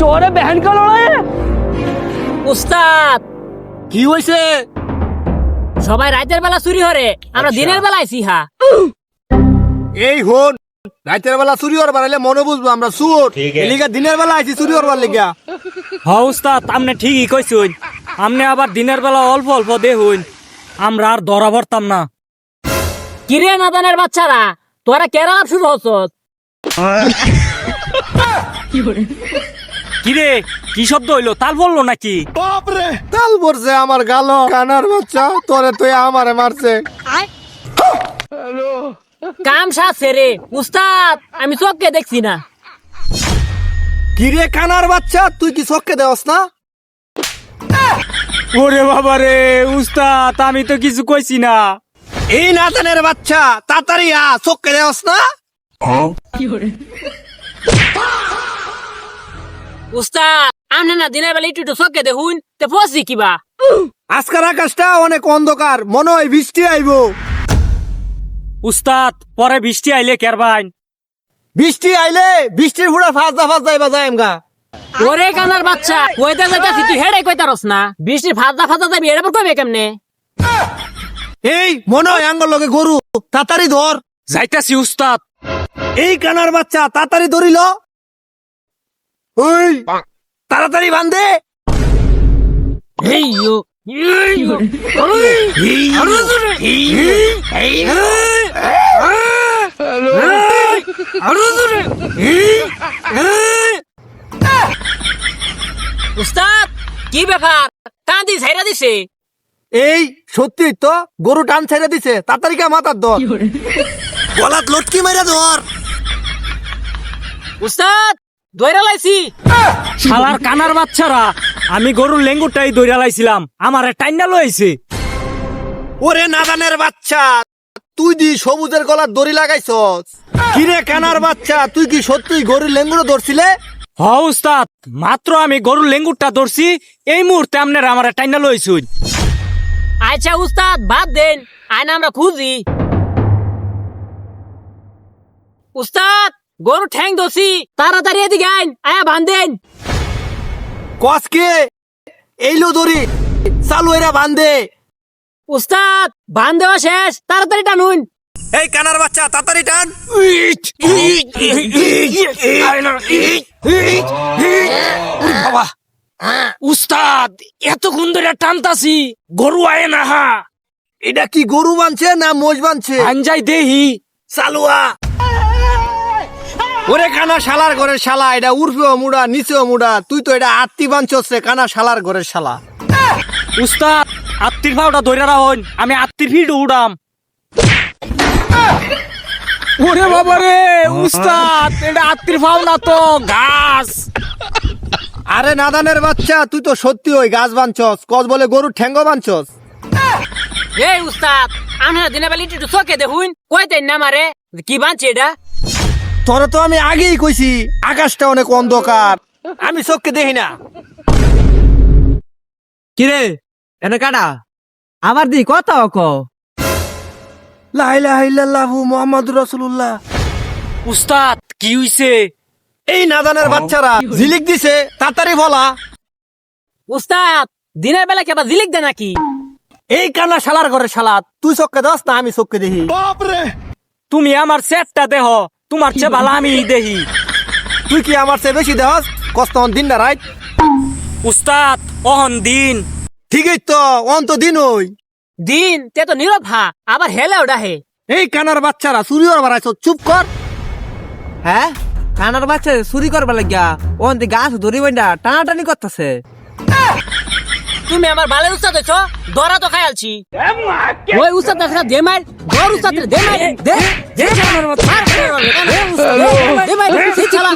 চোরে বেহেন কা লড়াই উস্তাদ কি হয়েছে? সবাই রাতের বেলা চুরি হরে, আমরা দিনের বেলা আইছি হা। এই হন, রাতের বেলা চুরি হওয়ার বাড়াইলে মনে বুঝবো আমরা চোর। এলিগা দিনের বেলা আইছি চুরি হওয়ার লিগা। হ্যাঁ উস্তাদ, আপনি ঠিকই কইছুন। আপনি আবার দিনের বেলা অল্প অল্প দেখুন, আমরা আর ধরা পড়তাম না। কিরে নাদানের বাচ্চারা, তোরা কেরা শুরু হচ্ছ? কিরে কি শব্দ হইলো? তাল বললো নাকি? বাপরে, তাল পড়ছে আমার গালো। কানার বাচ্চা, তোরে তুই আমারে মারছে। কাম সাথে রে উস্তাদ, আমি চোখকে দেখছি না। কিরে কানার বাচ্চা, তুই কি চোখকে দেওস না? ওরে বাবা রে উস্তাদ, আমি তো কিছু কইছি না। এই নাতানের বাচ্চা, তাড়াতাড়ি আ, চোখকে দেওস না? উস্তাদ আমনে না দিনের বেলা একটু চোখকে দেখুন, তে ফসি কিবা। আজকাল আকাশটা অনেক অন্ধকার, মনে হয় বৃষ্টি আইবো। উস্তাদ পরে বৃষ্টি আইলে কেরবাইন? বৃষ্টি আইলে বৃষ্টির ফুড়া ফাজদা ফাজদা এবার যায় আমগা। ওরে কানার বাচ্চা, কইতে যাইতাছি তুই হেডে কইতারস না। বৃষ্টির ফাজা ফাজা যাবি, এর পর কইবে কেমনে? এই মনে হয় আঙ্গর লগে গরু, তাড়াতাড়ি ধর। যাইতাছি উস্তাদ। এই কানার বাচ্চা, তাড়াতাড়ি ধরিল। ওই তাড়াতাড়ি বান্ধে। এই ইয়ো, এই ইয়ো, উস্তাদ কি ব্যাপার? কান্দি ঝাইরা দিছে। এই সত্যি তো গরু টান ছেড়ে দিছে, তাড়াতাড়ি কা মাথার ধর। গলাত লটকি মেরে ধর। উস্তাদ দইরা লাইছি। শালার কানার বাচ্চারা, আমি গরুর লেঙ্গুরটাই দইরা লাইছিলাম, আমারে টাইনা লইছে। ওরে নাদানের বাচ্চা, তুই দি সবুজের গলার দড়ি লাগাইছস। কিরে কানার বাচ্চা, তুই কি সত্যি গরুর লেঙ্গুরও ধরছিলে? হ উস্তাদ, মাত্র আমি গরুর লেঙ্গুরটা ধরছি, এই মুহূর্তে আপনারা আমারে টাইনা লইছুন। আচ্ছা উস্তাদ বাদ দেন, আয়না আমরা খুঁজি। উস্তাদ গরু ঠ্যাং দোষি, তাড়াতাড়ি এদিকে আইন, আয়া বান্ধেন। কসকে এইলো দড়ি, চালু এরা বান্ধে। উস্তাদ বান দেওয়া শেষ, তাড়াতাড়ি টানুন। এই কানার বাচ্চা, তাড়াতাড়ি টান। বাবা উস্তাদ, এতক্ষণ ধরে টানতাছি, গরু আয় না হা। এটা কি গরু বানছে না মোষ বানছে? আঞ্জাই দেহি। চালুয়া। ওরে কানা শালার ঘরের শালা, এটা উর্ফেও মুড়া নিচেও মুড়া, তুই তো এটা আত্মি বানছস রে কানা শালার ঘরের শালা। উস্তাদ আত্মীর ভাওটা ধরে রাখুন, আমি আত্মীর ভিড় উড়াম। ওরে বাবা রে উস্তাদ, এটা আত্মীর ভাও না তো গাছ। আরে নাদানের বাচ্চা, তুই তো সত্যি ওই গাছ বানছস, কস বলে গরুর ঠ্যাঙ্গ বানছস। এই উস্তাদ আপনারা দিনের বেলা একটু চোখে দেখুন, কইতেন না মারে কি বানছে এটা। তোরে তো আমি আগেই কইছি আকাশটা অনেক অন্ধকার, আমি চোখকে দেখি না। কিরে এনে কাটা আমার দি কথা ক। লা ইলাহা ইল্লাল্লাহু মুহাম্মাদুর রাসূলুল্লাহ। উস্তাদ কি হইছে? এই নাদানের বাচ্চারা ঝিলিক দিছে, তাড়াতাড়ি বলা। উস্তাদ দিনের বেলা কেবা জিলিক দে নাকি? এই কানা শালার ঘরের শালা, তুই চোখকে দস না আমি চোখকে দেখি। তুমি আমার সেটটা দেহ, তোমার চেয়ে ভালো আমি দেহি। তুই কি আমার চেয়ে বেশি দেহস? কষ্ট দিন না রাইট। উস্তাদ অহন দিন। ঠিকই তো, অন্ত দিন ওই দিন তে তো নীরব হা, আবার হেলে ওডা হে। এই কানার বাচ্চারা চুরি হওয়ার বাড়াইছ, চুপ কর। হ্যাঁ কানার বাচ্চা চুরি করবার লাগিয়া ওন গাছ ধরি বইনা টানাটানি করতেছে। তুমি আমার বালে উস্তাদ হইছো, দরা তো খাইলছি। ওই উস্তাদ দেখা দে মার, দর উস্তাদ রে দে মার, দে দে মার, দে মার, সেই চালা